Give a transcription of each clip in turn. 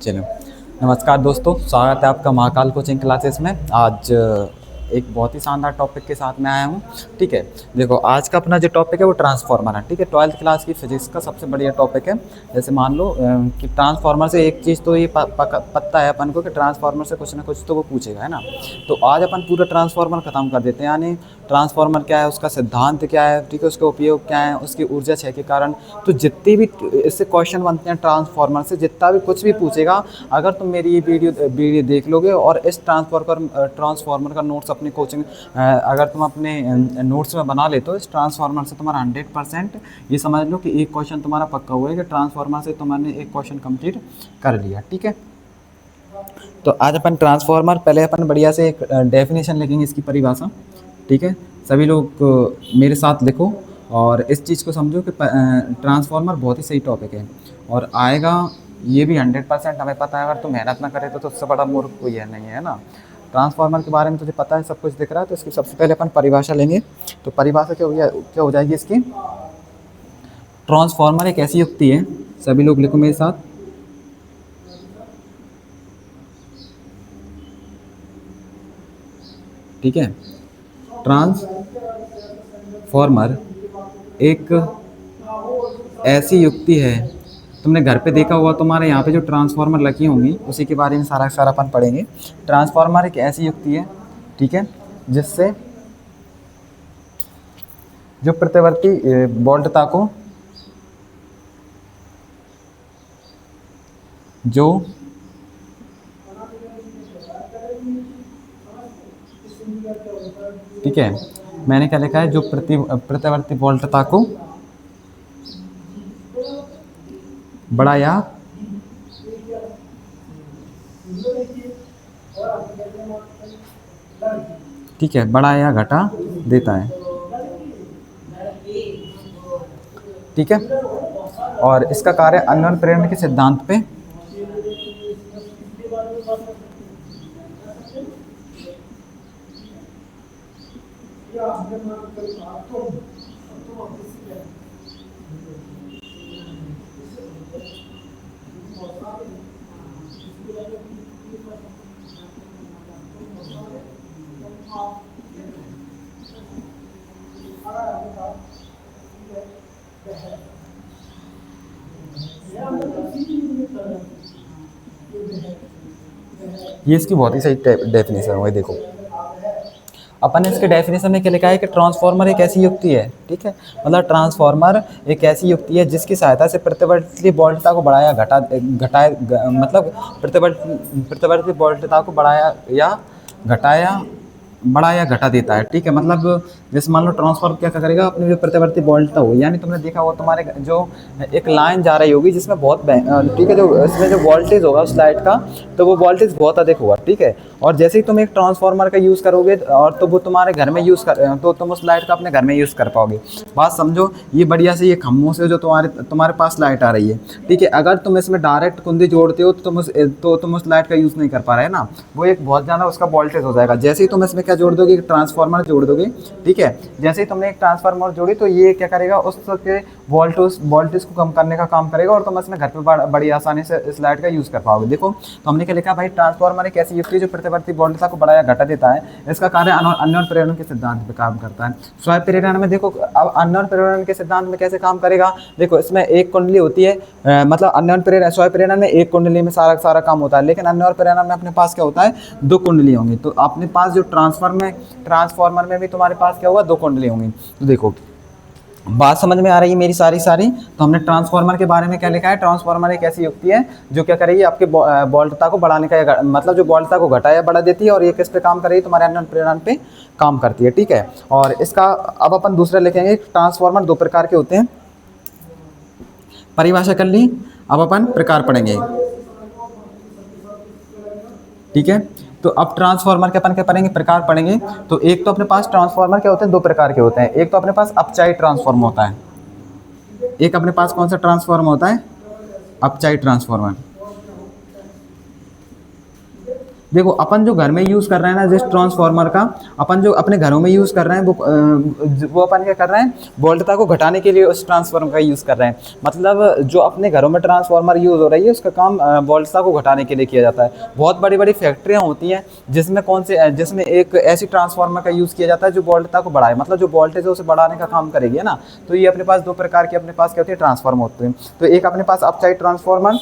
चलो, नमस्कार दोस्तों, स्वागत है आपका महाकाल कोचिंग क्लासेस में। आज एक बहुत ही शानदार टॉपिक के साथ में आया हूँ। ठीक है, देखो आज का अपना जो टॉपिक है वो ट्रांसफार्मर है। ठीक है, 12th क्लास की फिजिक्स का सबसे बढ़िया टॉपिक है। जैसे मान लो कि ट्रांसफार्मर से एक चीज़ तो ये पता है अपन को कि ट्रांसफार्मर से कुछ ना कुछ तो वो पूछेगा, है ना। तो आज अपन पूरा ट्रांसफार्मर ख़त्म कर देते हैं, यानी ट्रांसफार्मर क्या है, उसका सिद्धांत क्या है, ठीक है, उसका उपयोग क्या है, उसकी ऊर्जा क्षय के कारण। तो जितने भी इससे क्वेश्चन बनते हैं ट्रांसफार्मर से, जितना भी कुछ भी पूछेगा, अगर तुम मेरी ये वीडियो देख लोगे और इस ट्रांसफार्मर का नोट्स अपने कोचिंग अगर तुम अपने नोट्स में बना लेते हो इस ट्रांसफार्मर से, तुम्हारा 100% ये समझ लो कि एक क्वेश्चन तुम्हारा पक्का हुआ है कि ट्रांसफार्मर से तुमने एक क्वेश्चन कंप्लीट कर लिया। ठीक है, तो आज अपन ट्रांसफार्मर, पहले अपन बढ़िया से एक डेफिनेशन लिखेंगे, इसकी परिभाषा। ठीक है, सभी लोग मेरे साथ लिखो और इस चीज़ को समझो कि ट्रांसफार्मर बहुत ही सही टॉपिक है और आएगा ये भी 100%। हमें पता है, अगर तुम मेहनत ना करे तो उससे बड़ा मूर्ख कोई है नहीं है ना। ट्रांसफार्मर के बारे में तुझे पता है, सब कुछ दिख रहा है, तो इसकी सबसे पहले अपन परिभाषा लेंगे। तो परिभाषा क्या हो जाएगी इसकी? ट्रांसफार्मर एक ऐसी युक्ति है, सभी लोग लिखो मेरे साथ। ठीक है, ट्रांसफार्मर एक ऐसी युक्ति है, तुमने घर पे देखा हुआ, तुम्हारे यहाँ पे जो ट्रांसफार्मर लगी होंगी उसी के बारे में सारा अपन पढ़ेंगे। ट्रांसफार्मर एक ऐसी युक्ति है, ठीक है, जिससे जो प्रतिवर्ती वोल्टता को जो ठीक है, मैंने क्या लिखा है, जो प्रतिवर्ती वोल्टता को बड़ा या ठीक है, बड़ा या घटा देता है। ठीक है, और इसका कार्य अन्वयन प्रेरण के सिद्धांत पे ये इसकी बहुत ही सही डेफिनेशन है। वही देखो, अपन इसके डेफिनेशन में क्या लिखा है कि ट्रांसफार्मर एक ऐसी युक्ति है, ठीक है, मतलब ट्रांसफार्मर एक ऐसी युक्ति है जिसकी सहायता से प्रतिवर्ती वोल्टता को बढ़ाया मतलब प्रतिवर्ती वोल्टता को बढ़ाया या घटाया, बड़ा या घटा देता है। ठीक है, मतलब जैसे मान लो ट्रांसफार्मर क्या करेगा, अपनी जो प्रतिवर्ती वोल्टता हो, यानी तुमने देखा होगा तुम्हारे जो एक लाइन जा रही होगी जिसमें बहुत ठीक है, जो इसमें जो वोल्टेज होगा उस लाइट का, तो वो वोल्टेज बहुत अधिक होगा। ठीक है, और जैसे ही तुम एक ट्रांसफार्मर का यूज़ करोगे और तो वो तुम्हारे घर में तो तुम उस लाइट का अपने घर में यूज़ कर पाओगे। बात समझो, ये बढ़िया से ये खम्भों से जो तुम्हारे पास लाइट आ रही है, ठीक है, अगर तुम इसमें डायरेक्ट कुंडी जोड़ते हो तो तुम उस लाइट का यूज़ नहीं कर पा रहे ना, वो एक बहुत ज़्यादा उसका वोल्टेज हो जाएगा। जैसे ही तुम इसमें क्या जोड़ दोगे, ट्रांसफार्मर जोड़ दोगे, ठीक है, जैसे ही तुमने एक ट्रांसफार्मर जोड़ी तो ये क्या करेगा, उसके वोल्टेज को कम करने का काम करेगा और तुम इसमें घर पे बड़ी आसानी से इस लाइट का यूज़ कर पाओगे। देखो, तो हमने क्या लिखा भाई, ट्रांसफार्मर एक ऐसी युक्ति है जो प्रतिवर्ती वोल्टता को बढ़ा या घटा देता है। इसका कार्य अन्वयन प्रेरण के सिद्धांत पे काम करता है। स्वयं प्रेरण में देखो, अब अन्वयन प्रेरण के सिद्धांत में कैसे काम करेगा, देखो इसमें एक कुंडली होती है, मतलब अन्वयन प्रेरण, स्वयं प्रेरण में एक कुंडली में सारा काम होता है, लेकिन अन्वयन प्रेरण में अपने पास क्या होता है, दो कुंडली होंगी। तो अपने पास जो ट्रांसफार्मर में भी तुम्हारे पास क्या होगा, दो कुंडली होंगी। तो देखो, बात समझ में आ रही है मेरी सारी। तो हमने ट्रांसफार्मर के बारे में क्या लिखा है, ट्रांसफार्मर एक ऐसी युक्ति है जो क्या करेगी, आपके वोल्टता को बढ़ाने का, मतलब जो वोल्टता को घटाया बढ़ा देती है, और ये किस पे काम करेगी, तुम्हारे अन्वयन प्रेरण पे काम करती है। ठीक है, और इसका अब अपन दूसरा लिखेंगे, ट्रांसफार्मर दो प्रकार के होते हैं। परिभाषा कर ली, अब अपन प्रकार पढ़ेंगे। ठीक है, तो अब ट्रांसफार्मर के अपन क्या पढ़ेंगे, प्रकार पढ़ेंगे। तो एक तो अपने पास ट्रांसफार्मर क्या होते हैं, दो प्रकार के होते हैं। एक तो अपने पास अपचायी ट्रांसफार्मर होता है, एक अपने पास कौन सा ट्रांसफार्मर होता है, अपचायी ट्रांसफार्मर। देखो अपन जो घर में यूज़ कर रहे हैं ना जिस ट्रांसफार्मर का, अपन जो अपने घरों में यूज़ कर रहे हैं वो अपन क्या कर रहे हैं, वोल्टता को घटाने के लिए उस ट्रांसफार्मर का यूज़ कर रहे हैं। मतलब जो अपने घरों में ट्रांसफार्मर यूज़ हो रही है उसका काम वोल्टता को घटाने के लिए किया जाता है। बहुत बड़ी बड़ी फैक्ट्रियाँ होती हैं जिसमें एक ऐसी ट्रांसफार्मर का यूज़ किया जाता है जो वोल्टता को बढ़ाए, मतलब जो वोल्टेज है उसे बढ़ाने का काम करेगी, है ना। तो ये अपने पास दो प्रकार के अपने पास क्या होती है, ट्रांसफार्मर होते हैं। तो एक अपने पास अपसाइड ट्रांसफार्मर,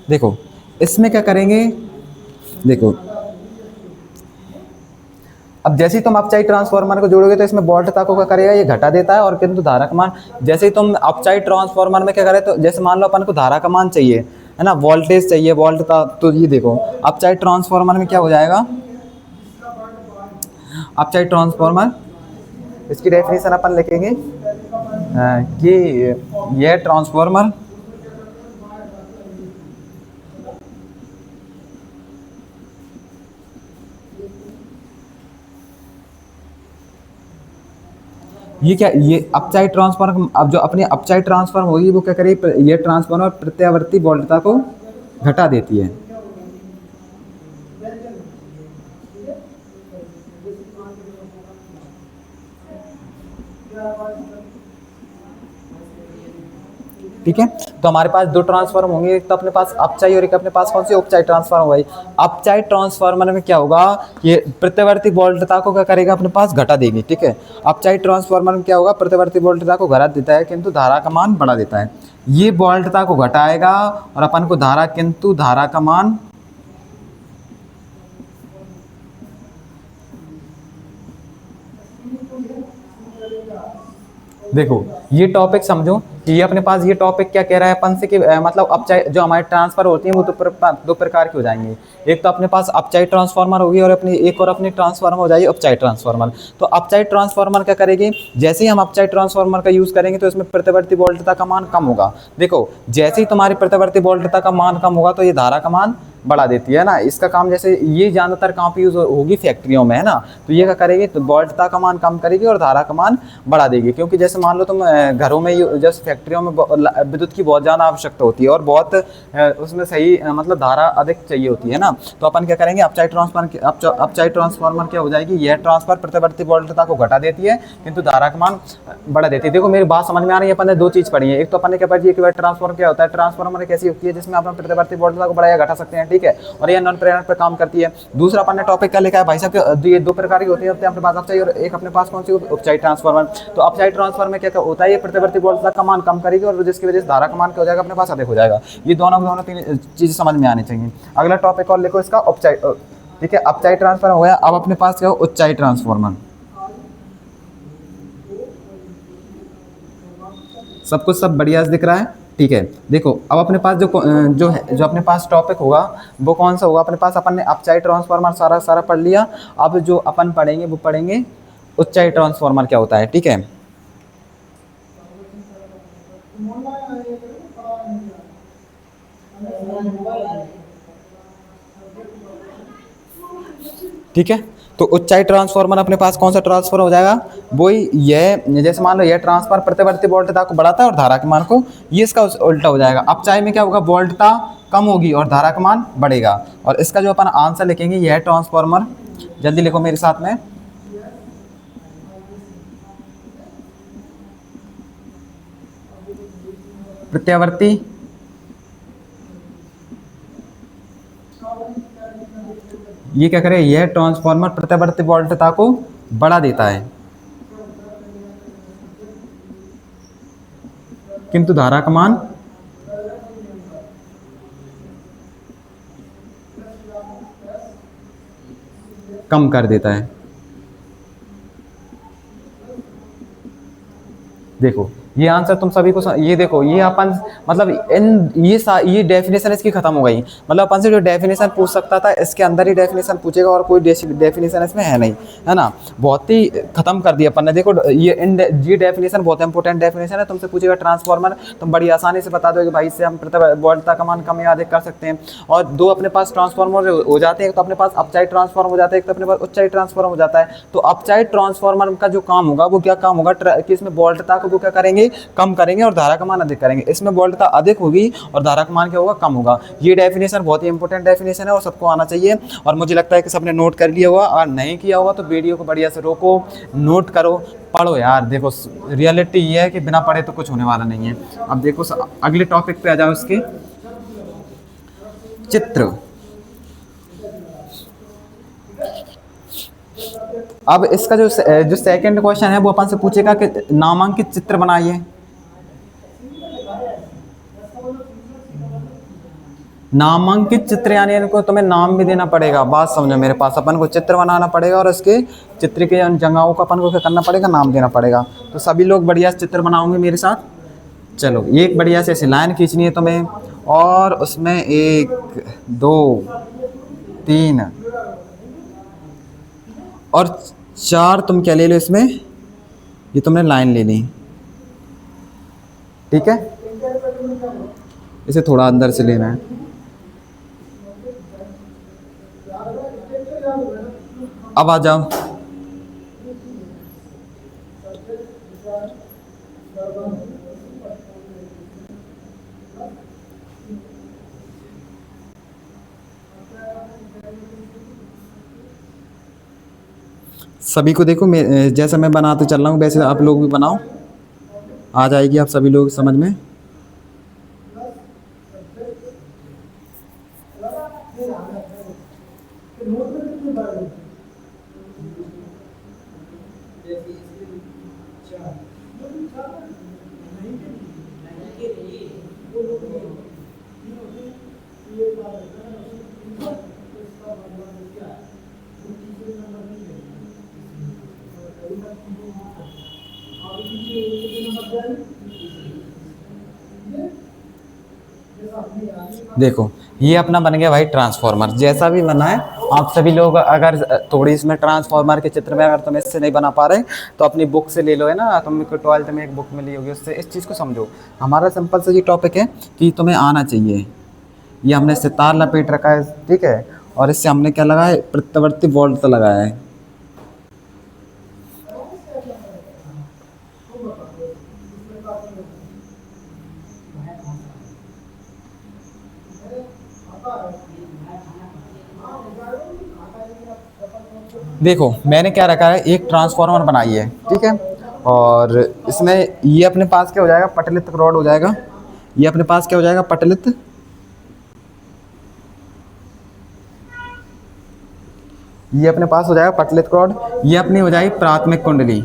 देखो इसमें क्या करेंगे, देखो अब जैसे ही तुम अपसाइड ट्रांसफार्मर को जोड़ोगे तो इसमें वोल्टता को क्या करेगा, ये घटा देता है। और किंतु धारा का मान, जैसे ही तुम अपसाइड ट्रांसफार्मर में क्या करे, तो जैसे मान लो अपन को धारा का मान चाहिए, है ना, वोल्टेज चाहिए, वोल्टता, तो ये देखो अपसाइड ट्रांसफार्मर में क्या हो जाएगा, अपसाइड ट्रांसफार्मर, इसकी डेफिनेशन अपन लिखेंगे कि यह ट्रांसफार्मर ये क्या, ये अपसाइड ट्रांसफार्मर, अब जो अपनी अपसाइड ट्रांसफार्मर होगी वो क्या करेगी, ये ट्रांसफार्मर प्रत्यावर्ती वोल्टता को घटा देती है। ठीक है, तो हमारे पास दो ट्रांसफार्मर होंगे, एक तो अपने पास अपचाई और एक अपने पास कौन सी उपचाई ट्रांसफार्मर होगी। अपचाई ट्रांसफार्मर में क्या होगा, ये प्रत्यावर्ती वोल्टता को क्या करेगा, अपने पास घटा देगी। ठीक है, अपचाई ट्रांसफार्मर में क्या होगा, प्रत्यावर्ती वोल्टता को घटा देता है किंतु धारा का मान बढ़ा देता है। ये वोल्टता को घटाएगा और अपन को धारा, किंतु धारा का मान, देखो ये टॉपिक समझो कि ये अपने पास ये टॉपिक क्या कह रहा है अपन से कि मतलब अपचाई जो हमारे ट्रांसफर होती हैं वो दो प्रकार की हो जाएंगी। एक तो अपने पास अपचाई ट्रांसफार्मर होगी और अपनी एक और अपनी ट्रांसफार्मर हो जाएगी अपचाई ट्रांसफार्मर। तो अपचाई ट्रांसफार्मर क्या करेगी, जैसे ही हम अपचाई ट्रांसफार्मर का यूज़ करेंगे तो इसमें प्रतिवर्ती वोल्टता का मान कम होगा। देखो जैसे ही तुम्हारी प्रतिवर्ती वोल्टता का मान कम होगा तो ये धारा का मान बढ़ा देती है ना। इसका काम जैसे ये ज़्यादातर कहाँ पे यूज़ होगी, फैक्ट्रियों में, है ना। तो ये क्या करेगी, तो वोल्टता का मान कम करेगी और धारा का मान बढ़ा देगी। क्योंकि जैसे मान लो तुम घरों में जैसे फैक्ट्रियों में विद्युत की बहुत ज़्यादा आवश्यकता होती है और बहुत उसमें सही मतलब धारा अधिक चाहिए होती है ना। तो अपन क्या करेंगे, अपचाई ट्रांसफार्मर क्या हो जाएगी, यह ट्रांसफर प्रतिवर्ती वोल्टता को घटा देती है किंतु धारा का मान बढ़ा देती है। देखो मेरी बात समझ में आ रही है, अपन ने दो चीज़ पढ़ी है। एक तो अपन ने क्या पढ़ी है कि ट्रांसफार्मर क्या होता है, ट्रांसफार्मर एक ऐसी होती है जिसमें अपन प्रतिवर्ती वोल्टता को बढ़ाया घटा सकते हैं। ठीक है, और ये नॉन प्रेरणा पर काम करती है। दूसरा अपन ने टॉपिक क्या लिखा है भाई साहब, ये दो प्रकार की होती है अपने पास अपचाई और एक अपने पास कौन सी, उपचाई ट्रांसफार्मर। तो अपचाई ट्रांसफार्मर में क्या होता है, ये प्रतिवर्ती वोल्टता का मान कम करेगी और जिसकी वजह से धारा का मान क्या हो जाएगा, अपने पास अधिक हो जाएगा। ये दोनों तीन चीज़ें समझ में आनी चाहिए। अगला टॉपिक और लिखो इसका उपचाई। ठीक है, अपचाई ट्रांसफार्मर हो गया। अब अपने पास क्या हो, उच्चाई ट्रांसफार्मर। सब कुछ सब बढ़िया दिख रहा है। ठीक है, देखो अब अपने पास जो अपने पास टॉपिक होगा वो कौन सा होगा, अपने पास अपन ने अपचाई ट्रांसफार्मर सारा पढ़ लिया। अब जो अपन पढ़ेंगे वो पढ़ेंगे उच्चाई ट्रांसफार्मर क्या होता है। ठीक है, ठीक है, तो उच्चाई ट्रांसफार्मर अपने पास कौन सा ट्रांसफर हो जाएगा, वही यह, जैसे मान लो यह ट्रांसफर प्रतिवर्ती वोल्टता को बढ़ाता है और धारा के मान को, ये इसका उल्टा हो जाएगा। अपचाई में क्या होगा, वोल्टता कम होगी और धारा का मान बढ़ेगा। और इसका जो अपन आंसर लिखेंगे, यह ट्रांसफार्मर, जल्दी लिखो मेरे साथ में, प्रत्यावर्ती ये क्या करे, यह ट्रांसफार्मर प्रत्यावर्ती वोल्टता को बढ़ा देता है किंतु धारा का मान कम कर देता है। देखो ये आंसर तुम सभी को ये देखो, ये अपन मतलब ये डेफिनेशन इसकी खत्म हो गई। मतलब अपन से जो डेफिनेशन पूछ सकता था इसके अंदर ही डेफिनेशन पूछेगा और कोई डेफिनेशन इसमें है नहीं, है ना। बहुत ही खत्म कर दिया अपन ने। देखो ये डेफिनेशन बहुत इंपॉर्टेंट डेफिनेशन है। तुमसे पूछेगा ट्रांसफार्मर, तुम बड़ी आसानी से बता दोगे भाई इससे हम वोल्टता का मान कम या अधिक कर सकते हैं। और दो अपने पास ट्रांसफार्मर हो जाते हैं, तो अपने पास अपचाई ट्रांसफार्मर हो जाता है, एक तो अपने पास उच्चाई ट्रांसफार्मर हो जाता है। तो अपचाई ट्रांसफार्मर का जो काम होगा वो क्या काम होगा कि इसमें वोल्टता को वो क्या करेंगे, करेंगे, कम करेंगे और धारा का मान अधिक करेंगे। इसमें वोल्टता अधिक होगी और धारा का मान क्या होगा, कम होगा। ये डेफिनेशन बहुत ही इंपॉर्टेंट डेफिनेशन है और सबको आना चाहिए। और मुझे लगता है कि सबने नोट कर लिया होगा, और नहीं किया होगा तो वीडियो को बढ़िया से रोको, नोट करो, पढ़ो यार। देखो रियलिटी ये है कि बिना पढ़े तो कुछ होने वाला नहीं है। अब देखो अगले टॉपिक पे आ जाओ, इसके चित्र। अब इसका जो सेकंड क्वेश्चन है वो अपन से पूछेगा कि नामांकित चित्र बनाइए। नामांकित चित्र यानी इनको तुम्हें नाम भी देना पड़ेगा। बात समझो मेरे पास, अपन को चित्र बनाना पड़ेगा और इसके चित्र के जगहों को अपन को क्या करना पड़ेगा, नाम देना पड़ेगा। तो सभी लोग बढ़िया चित्र बनाओगे मेरे साथ। चलो एक बढ़िया से ऐसी लाइन खींचनी है तुम्हें, और उसमें 1 2 3 और 4 तुम क्या ले लो इसमें, ये तुमने लाइन ले ली, ठीक है। इसे थोड़ा अंदर से लेना है। अब आ जाओ, सभी को देखो, जैसा मैं बनाते चल रहा हूँ वैसे आप लोग भी बनाओ, आ जाएगी आप सभी लोग समझ में। देखो ये अपना बन गया भाई ट्रांसफार्मर। जैसा भी बना है, आप सभी लोग अगर थोड़ी इसमें ट्रांसफार्मर के चित्र में अगर तुम इससे नहीं बना पा रहे तो अपनी बुक से ले लो, है ना, तुमको 12th में एक बुक मिली होगी, उससे इस चीज़ को समझो। हमारा सिंपल सा ये टॉपिक है कि तुम्हें आना चाहिए। ये हमने इससे तार लपेट रखा है, ठीक है, और इससे हमने क्या लगाया है, प्रत्यावर्ती वोल्ट लगाया है। देखो मैंने क्या रखा है, एक ट्रांसफार्मर बनाई है, ठीक है, और इसमें ये अपने पास क्या हो जाएगा, पटलित रॉड हो जाएगा। ये अपने पास क्या हो जाएगा, पटलित। ये अपने पास हो जाएगा पटलित रॉड। ये अपनी हो जाएगी प्राथमिक कुंडली।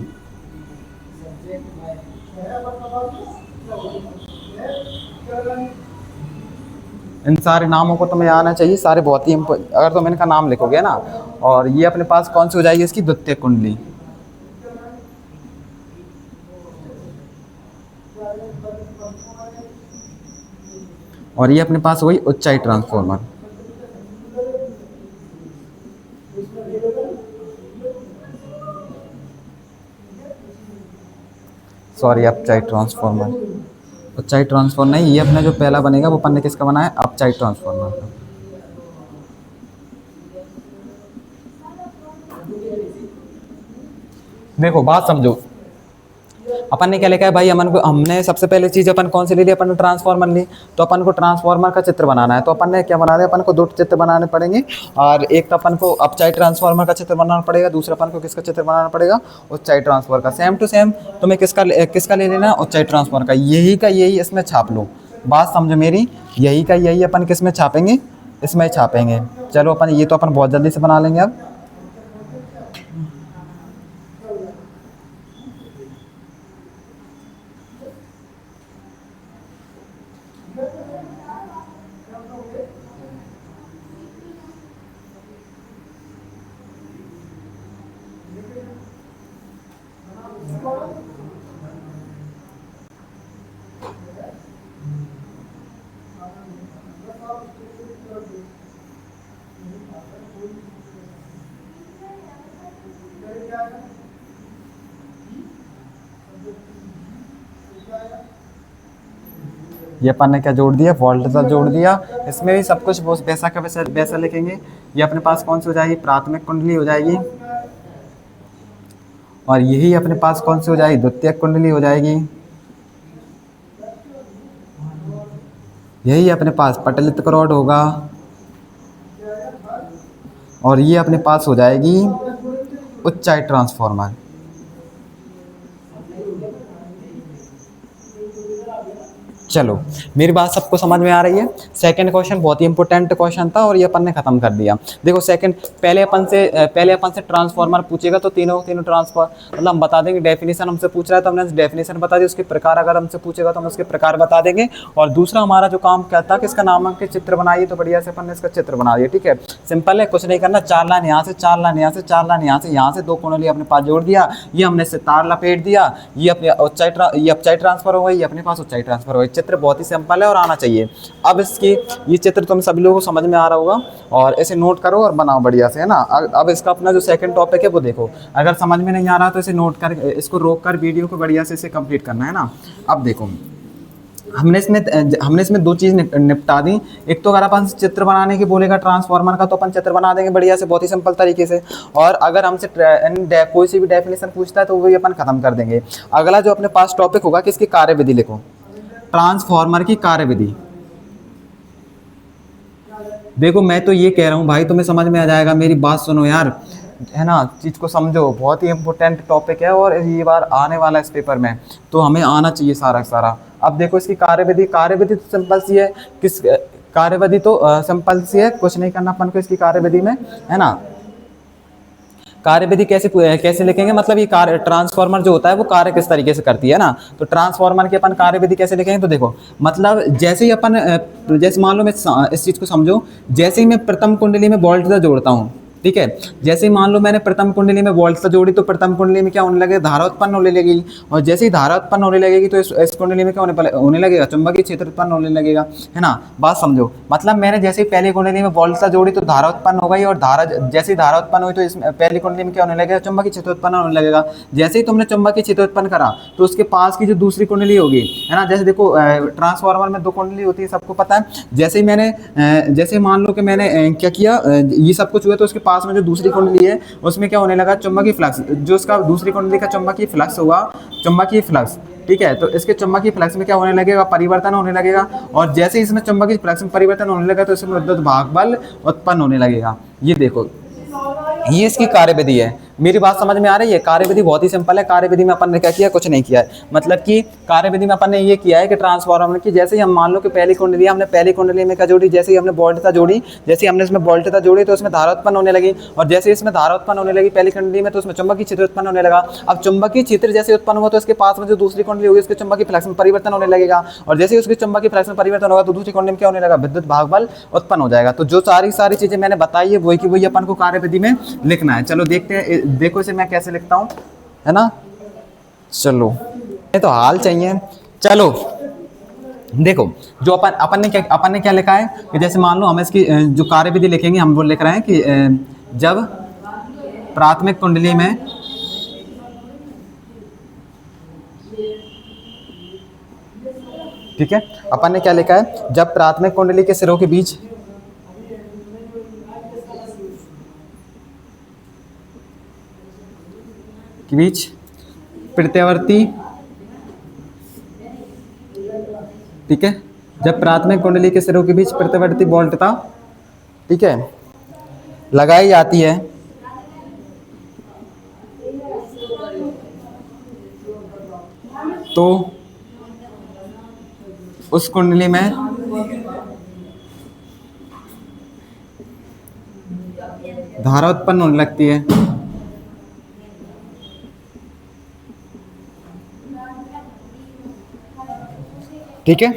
इन सारे नामों को तुम्हें आना चाहिए, सारे बहुत ही अगर तुम इनका नाम लिखोगे ना। और ये अपने पास कौन सी हो जाएगी, इसकी द्वितीयक कुंडली। और ये अपने पास हो गई उच्चाई ट्रांसफार्मर। सॉरी, अपचाई ट्रांसफार्मर। उच्चाई ट्रांसफार्मर नहीं, ये अपना जो पहला बनेगा वो अपन ने किसका बनाया, अपचाई ट्रांसफार्मर का। देखो बात समझो, अपन ने क्या लिखा है भाई, हमने सबसे पहले चीज अपन कौन सी ले ली, अपन ने ट्रांसफार्मर ली। तो अपन को ट्रांसफार्मर का चित्र बनाना है, तो अपन ने क्या बना दिया, अपन को 2 चित्र बनाने पड़ेंगे। और एक तो अपन को अपचाई ट्रांसफार्मर का चित्र बनाना पड़ेगा, दूसरा अपन को किसका चित्र बनाना पड़ेगा, उच्चाई ट्रांसफार्मर का। सेम टू सेम तुम्हें किसका ले लेना, उच्चाई ट्रांसफार्मर का। यही का यही इसमें छाप लो। बात समझो मेरी, यही का यही अपन किस में छापेंगे, इसमें छापेंगे। चलो अपन ये तो अपन बहुत जल्दी से बना लेंगे। अब ये अपन ने क्या जोड़ दिया, वोल्टता जोड़ दिया। इसमें भी सब कुछ वैसा का वैसा लिखेंगे। ये अपने पास कौन सी हो जाएगी, प्राथमिक कुंडली हो जाएगी। और यही अपने पास कौन सी हो जाएगी, द्वितीयक कुंडली हो जाएगी। यही अपने पास पटलित रॉड होगा और ये अपने पास हो जाएगी ऊंचाई ट्रांसफार्मर। चलो, मेरी बात सबको समझ में आ रही है। सेकंड क्वेश्चन बहुत ही इंपॉर्टेंट क्वेश्चन था और ये अपन ने खत्म कर दिया। देखो सेकंड, पहले अपन से ट्रांसफार्मर पूछेगा तो तीनों ट्रांसफार्मर मतलब हम बता देंगे। डेफिनेशन हमसे पूछ रहा है तो हमने डेफिनेशन बता दी, उसके प्रकार अगर हमसे पूछेगा तो हम उसके प्रकार बता देंगे। और दूसरा हमारा जो काम क्या था कि इसका नामांकित चित्र बनाइए, तो बढ़िया से अपन ने इसका चित्र बना दिया। ठीक है, सिंपल है, कुछ नहीं करना। 4 लाइन यहाँ से, 4 लाइन यहाँ से, 4 लाइन यहाँ से 2 कोनों लिए अपने पास जोड़ दिया, ये हमने से तार लपेट दिया, ये अपने ऊंचाई ट्रांसफर हो गई, अपने पास ऊंचाई ट्रांसफर हो गई। चित्र बहुत ही सिंपल है और आना चाहिए। अब इसकी ये चित्र तुम सभी लोगों को समझ में आ रहा होगा और ऐसे नोट करो और बनाओ बढ़िया से, है ना। अब इसका अपना जो सेकंड टॉपिक है वो देखो। अगर समझ में नहीं आ रहा तो इसे नोट कर, इसको रोक कर वीडियो को बढ़िया से इसे कंप्लीट करना है ना। अब देखो, हमने इसमें 2 चीज़ निपटा दी। एक तो अगर अपन चित्र बनाने की बोलेगा ट्रांसफार्मर का तो अपन चित्र बना देंगे बढ़िया से, बहुत ही सिंपल तरीके से। और अगर हमसे कोई सी भी डेफिनेशन पूछता है तो वही अपन खत्म कर देंगे। अगला जो अपने पास टॉपिक होगा कि इसकी कार्यविधि लिखो, ट्रांसफार्मर की कार्यविधि। देखो मैं तो ये कह रहा हूँ भाई, तुम्हें समझ में आ जाएगा, मेरी बात सुनो यार, है ना, चीज़ को समझो। बहुत ही इंपॉर्टेंट टॉपिक है और ये बार आने वाला है इस पेपर में, तो हमें आना चाहिए सारा सारा। अब देखो इसकी कार्यविधि तो सिंपल सी है। किस कार्यविधि तो सिंपल सी है, कुछ नहीं करना अपन को इसकी कार्यविधि में, है ना। कार्यविधि कैसे लिखेंगे, मतलब ये कार्य ट्रांसफार्मर जो होता है वो कार्य किस तरीके से करती है ना। तो ट्रांसफार्मर की अपन कार्यविधि कैसे लिखेंगे, तो देखो मतलब जैसे ही अपन जैसे मान लो मैं इस चीज़ को समझो, जैसे ही मैं प्रथम कुंडली में वोल्टता जोड़ता हूँ, ठीक है, जैसे ही मान लो मैंने प्रथम कुंडली में वोल्टता जोड़ी तो प्रथम कुंडली में क्या होने लगेगा, धारा उत्पन्न होने लगेगी। और जैसे ही धारा उत्पन्न होने लगेगी तो इस कुंडली में क्या होने लगेगा, चुंबकीय क्षेत्र उत्पन्न होने लगेगा, है ना। बात समझो, मतलब मैंने जैसे ही पहली कुंडली में वोल्टता जोड़ी तो धारा उत्पन्न हो गई, और जैसे ही धारा उत्पन्न हुई तो इस पहली कुंडली में क्या होने लगेगा, चुंबकीय क्षेत्र उत्पन्न होने लगेगा। जैसे ही तुमने चुंबकीय क्षेत्र उत्पन्न करा तो उसके पास की जो दूसरी कुंडली होगी, है ना, जैसे देखो ट्रांसफार्मर में 2 कुंडली होती है, सबको पता है। जैसे ही मान लो कि मैंने क्या किया, ये सब कुछ हुआ तो उसके पास में जो दूसरी कुंडली है उसमें क्या होने लगा, चुंबकीय फ्लक्स, जो उसका दूसरी कुंडली का चुंबकीय फ्लक्स हुआ, चुंबकीय फ्लक्स, ठीक है, तो इसके चुंबकीय फ्लक्स में क्या होने लगेगा, परिवर्तन होने लगेगा। और जैसे ही इसमें चुंबकीय फ्लक्स में परिवर्तन होने लगा तो इसमें विद्युत भाग बल उत्पन्न होने लगेगा। ये देखो, ये इसकी कार्यविधि है। मेरी बात समझ में आ रही है। कार्यविधि बहुत ही सिंपल है। कार्यविधि में अपन ने क्या किया, कुछ नहीं किया है। मतलब कि कार्यविधि में अपन ने ये किया है कि ट्रांसफार्मर की जैसे ही हम मान लो कि पहली कुंडली हमने पहली कुंडली में क्या जोड़ी, जैसे ही हमने वोल्टता जोड़ी, जैसे ही हमने इसमें वोल्टता जोड़ी तो उसमें धारा उत्पन्न होने लगी। और जैसे इसमें धारा उत्पन्न होने लगी पहली कुंडली में तो उसमें चुंबकीय क्षेत्र उत्पन्न होने लगा। अब चुंबकीय क्षेत्र जैसे उत्पन्न हुआ तो उसके पास में जो दूसरी कुंडली होगी उसके चुंबकीय फ्लक्स में परिवर्तन होने लगेगा। और जैसे ही उसके चुंबकीय फ्लक्स में परिवर्तन होगा तो दूसरी कुंडली में क्या होने लगा, विद्युत भाग बल उत्पन्न हो जाएगा। तो जो सारी चीजें मैंने बताई है वही की वही अपन को कार्यविधि में लिखना है। चलो देखते हैं, देखो इसे मैं कैसे लिखता हूं, है ना। चलो, ये तो हाल चाहिए। चलो देखो, जो अपन ने क्या लिखा है कि जैसे मान लो हम इसकी जो कार्यविधि लिखेंगे, हम वो लिख रहे हैं कि जब प्राथमिक कुंडली में ठीक है, अपन ने क्या लिखा है, जब प्राथमिक कुंडली के सिरों के बीच प्रत्यावर्ती, ठीक है, जब प्राथमिक कुंडली के सिरों के बीच प्रत्यावर्ती वोल्टता, ठीक है, लगाई जाती है तो उस कुंडली में धारा उत्पन्न होने लगती है। ठीक है,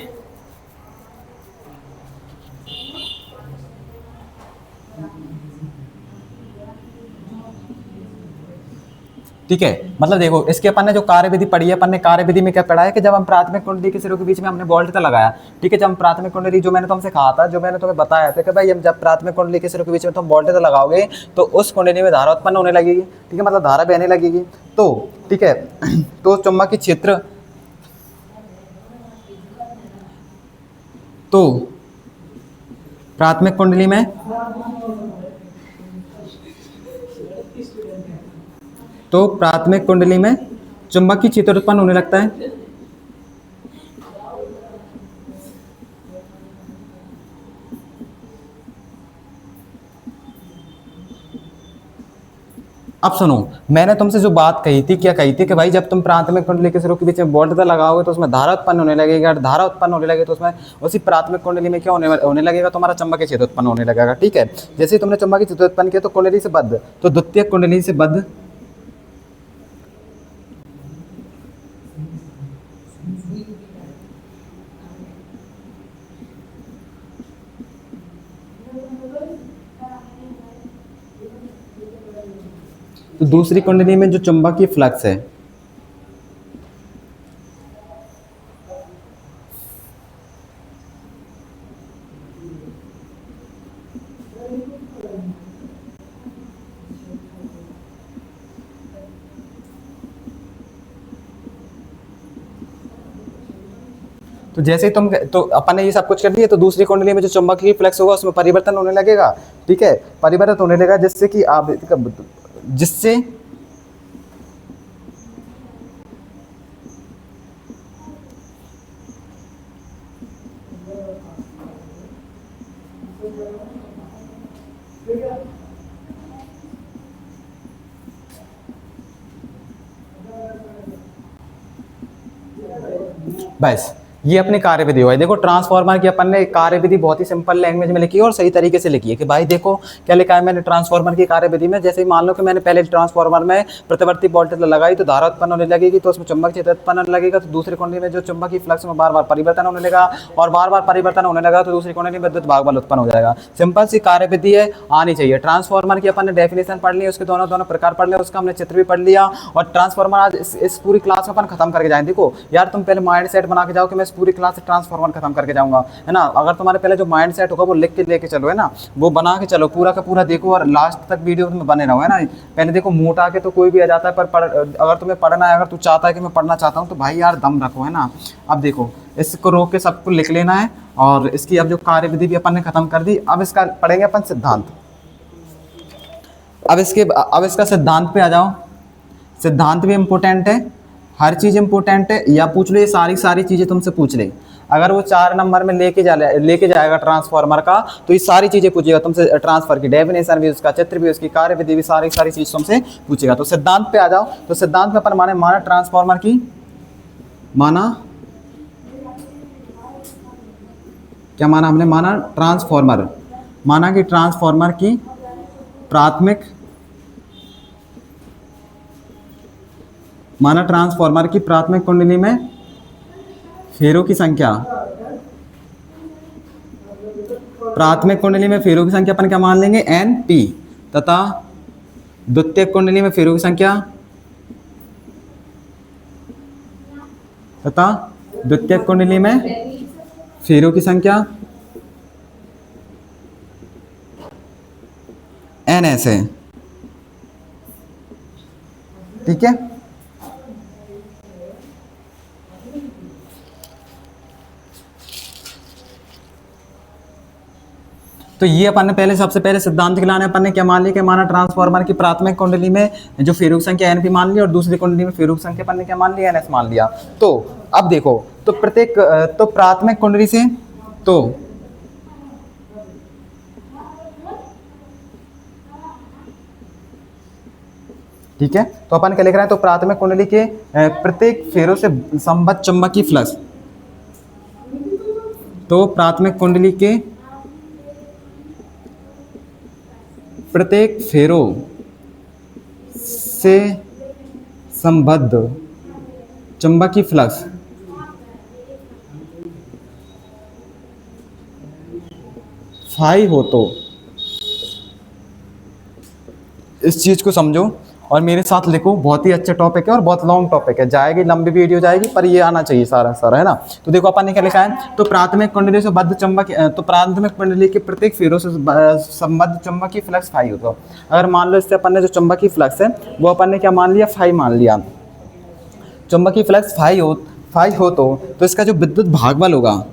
ठीक है, मतलब देखो इसके अपन ने जो कार्यविधि पढ़ी है, अपन ने कार्यविधि में क्या पढ़ा है कि जब हम प्राथमिक कुंडली के सिरों के बीच में हमने वोल्टता लगाया, ठीक है, जब हम प्राथमिक कुंडली जो मैंने तुमसे कहा था, जो मैंने तुम्हें बताया था कि भाई हम जब प्राथमिक कुंडली के सिरों के बीच में तुम वोल्टता लगाओगे तो उस कुंडली में धारा उत्पन्न होने लगेगी, ठीक है, मतलब धारा बहने लगेगी। तो ठीक है, तो चुंबकीय क्षेत्र, तो प्राथमिक कुंडली में चुंबकीय क्षेत्र उत्पन्न होने लगता है। अब सुनो, मैंने तुमसे जो बात कही थी, क्या कही थी कि भाई जब तुम प्राथमिक कुंडली के सिरों के बीच में वोल्टता लगाओगे तो उसमें धारा उत्पन्न होने लगेगी, और धारा उत्पन्न होने लगेगी तो उसमें उसी प्राथमिक कुंडली में क्या होने लगेगा, तुम्हारा चुंबकीय क्षेत्र उत्पन्न होने लगेगा। ठीक है, जैसे ही तुमने चुंबकीय क्षेत्र उत्पन्न किया तो कुंडली से बद्ध, तो द्वितीय कुंडली से बद्ध, तो दूसरी कुंडली में जो चुंबकीय फ्लक्स है, तो जैसे ही तुम, तो अपन ने ये सब कुछ कर दिया, तो दूसरी कुंडली में जो चुंबकीय फ्लक्स होगा उसमें परिवर्तन होने लगेगा। ठीक है, परिवर्तन होने लगेगा जिससे कि आप, जिससे बस ये अपनी कार्यविधि हुआ है। देखो ट्रांसफार्मर की अपन ने कार्यविधि बहुत ही सिंपल लैंग्वेज में लिखी है और सही तरीके से लिखी है कि भाई देखो क्या लिखा है मैंने ट्रांसफार्मर की कार्यविधि में। जैसे मान लो कि मैंने पहले ट्रांसफार्मर में प्रतिवर्ती वोल्टेज लगाई तो धारा उत्पन्न होने लगेगी, तो उसमें चुंबकीय क्षेत्र उत्पन्न होने लगेगा, तो दूसरी कुंडली में जो चुंबकीय फ्लक्स में बार बार परिवर्तन होने लगा, और बार बार परिवर्तन होने लगा तो दूसरी कुंडली में विद्युत भागबल उत्पन्न हो जाएगा। सिंपल सी कार्यविधि है, आनी चाहिए। ट्रांसफार्मर की अपन ने डेफिनेशन पढ़ ली, उसके दोनों दोनों प्रकार पढ़ लिया, उसका हमने चित्र भी पढ़ लिया। और ट्रांसफार्मर आज इस पूरी क्लास में अपन खत्म करके जाएंगे। देखो यार तुम पहले माइंड सेट बना के जाओ कि मैं इस पूरी क्लास से ट्रांसफार्मर खत्म करके जाऊंगा, है ना। अगर तुम्हारे पहले जो माइंड सेट होगा वो लिख के लेके चलो, है ना, वो बना के चलो, पूरा का पूरा देखो और लास्ट तक वीडियो में बने रहो, है ना। पहले देखो मोटा के तो कोई भी आ जाता है, पर अगर तुम्हें पढ़ना है, अगर तू चाहता है कि मैं पढ़ना चाहता हूँ तो भाई यार दम रखो, है ना। अब देखो इसको रोक के सबको लिख लेना है, और इसकी अब जो कार्यविधि भी अपन ने खत्म कर दी, अब इसका पढ़ेंगे अपन सिद्धांत। अब इसका सिद्धांत पे आ जाओ। सिद्धांत भी इम्पोर्टेंट है, हर चीज़ इंपॉर्टेंट है। या पूछ लो, ये सारी चीज़ें तुमसे पूछ ले। अगर वो 4 नंबर में लेके जाएगा ट्रांसफार्मर का, तो ये सारी चीज़ें पूछेगा तुमसे। ट्रांसफर की डेफिनेशन भी, उसका चित्र भी, उसकी कार्यविधि भी, सारी चीज़ तुमसे पूछेगा। तो सिद्धांत पे आ जाओ। तो सिद्धांत में अपन माना ट्रांसफार्मर की, क्या माना हमने, माना ट्रांसफार्मर, माना कि ट्रांसफार्मर की प्राथमिक, माना ट्रांसफार्मर की प्राथमिक कुंडली में फेरों की संख्या, प्राथमिक कुंडली में फेरों की संख्या अपन क्या मान लेंगे, NP, तथा द्वितीयक कुंडली में फेरों की संख्या, तथा द्वितीयक कुंडली में फेरों की संख्या NS है। ठीक है, तो ये अपन ने पहले, सबसे पहले सिद्धांत के लाने अपन ने क्या मान लिया कि माना ट्रांसफार्मर की प्राथमिक कुंडली में जो फेरों की संख्या NP मान लिया, और दूसरी कुंडली में फेरों की संख्या अपन ने क्या मान लिया, NS मान लिया। तो अब देखो, तो तो प्राथमिक कुंडली से, तो ठीक है, तो अपन क्या लिख रहे हैं, तो प्राथमिक कुंडली के प्रत्येक फेरों से संबद्ध चुंबकीय फ्लक्स, तो प्राथमिक कुंडली के प्रत्येक फेरों से संबद्ध चुंबकीय फ्लक्स फाई हो। तो इस चीज को समझो और मेरे साथ लिखो। बहुत ही अच्छा टॉपिक है और बहुत लॉन्ग टॉपिक है, जाएगी लंबी वीडियो जाएगी, पर ये आना चाहिए सारा, है ना। तो देखो अपन ने क्या लिखा है, तो प्राथमिक कुंडली से बद्ध चुंबक, तो प्राथमिक कुंडली के प्रत्येक फेरों से संबद्ध चुंबकीय फ्लक्स फाई हो। तो अगर मान लो इससे अपन ने जो चुंबकीय फ्लक्स है वो अपन ने क्या मान लिया, फाई मान लिया। चुंबकीय फ्लक्स फाई हो तो इसका जो विद्युत भागबल होगा,